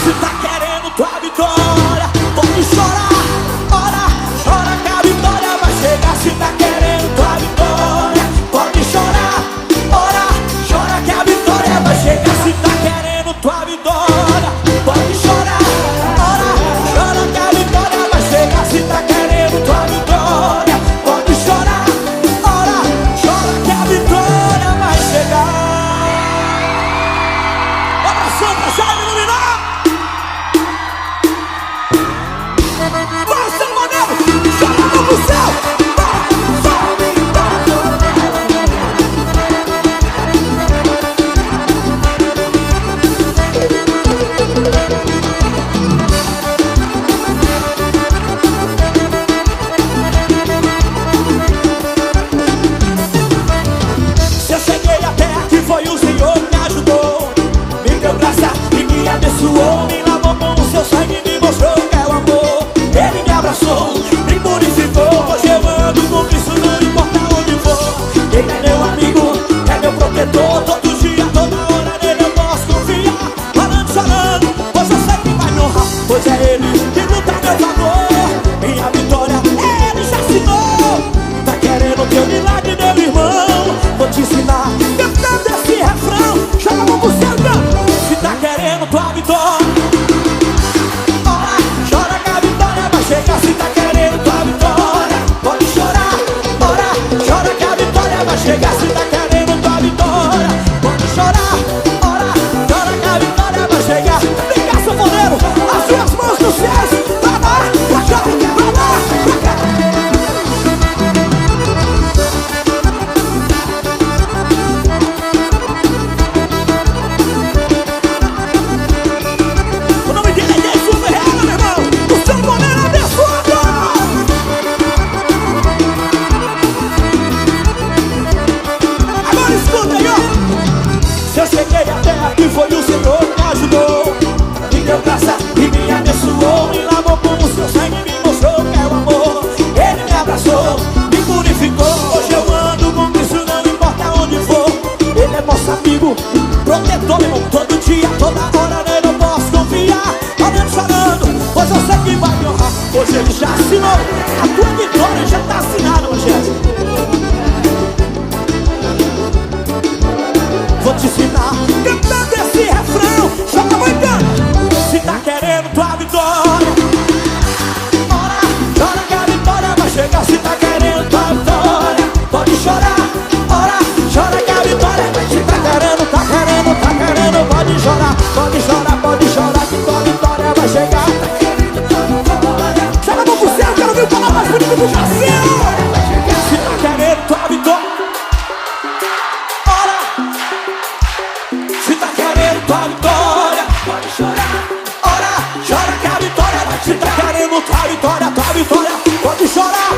Se tá querendo tua vitória, pode chorar. Ora, chora que a vitória vai chegar. Se tá querendo tua vitória, pode chorar. Ora, chora que a vitória vai chegar. Se tá querendo tua vitória, pode chorar. Ora, chora que a vitória vai chegar. Se tá querendo tua vitória, pode chorar. Ora, chora que a vitória vai chegar. Abração pra Jaime iluminar. Marcelo Maneiro, chama a mão pro céu. Se eu cheguei até aqui foi o Senhor que me ajudou, me deu graça e me abençoou, me lavou com o seu sangue, me mostrou que é o amor. Ele me abraçou, me purificou. Hoje eu ando com Cristo, não importa onde for. Ele é meu amigo, é meu protetor. Todo dia, toda hora nele eu posso confiar. Falando, chorando, pois eu sei que vai me honrar. Pois é ele que luta a meu favor. Minha vitória ele já assinou. Tá querendo teu milagre, meu irmão? Vou te ensinar cantando esse refrão. Chama a mão pro céu, canta. Se tá querendo tua vitória, ora, chora que a vitória vai chegar. Se tá querendo tua vitória, pode chorar. Ora, chora que a vitória vai chegar. Se tá querendo tua vitória, pode chorar. Ora, chora que a vitória vai chegar. Vem cá, sanfoneiro, as suas mãos nos céus. Pra lá, pra cá, pra lá, pra cá. O nome dele é Jesus Ferreira, meu irmão. O sanfoneiro abençoado. Agora escuta aí, ó. Se eu cheguei até aqui foi o Senhor que me ajudou, me deu graça e me abençoou, me lavou com o seu sangue, me mostrou que é o amor. Ele me abraçou, me purificou. Hoje eu ando com Cristo, não importa onde for. Ele é nosso amigo, protetor, meu irmão. Todo dia, toda hora nele eu posso confiar. Olhando, chorando, pois eu sei que vai me honrar. Hoje ele já assinou, a tua vitória já tá assinada, meu Jesus. Vou te ensinar cantando esse refrão. Chama a mãe, canta. Se tá querendo tua vitória, ora, chora que a vitória vai chegar. Se tá querendo tua vitória, pode chorar. Ora, chora que a vitória vai chegar. Tá querendo, pode chorar. Pode chorar, pode chorar que tua vitória vai chegar. Chama a mão pro céu, quero ver o falar mais bonito do Brasil. Se tá querendo tua vitória, ora, se tá querendo tua vitória, pode chorar. Ora, chora que a vitória vai. Se tá querendo tua vitória, pode chorar.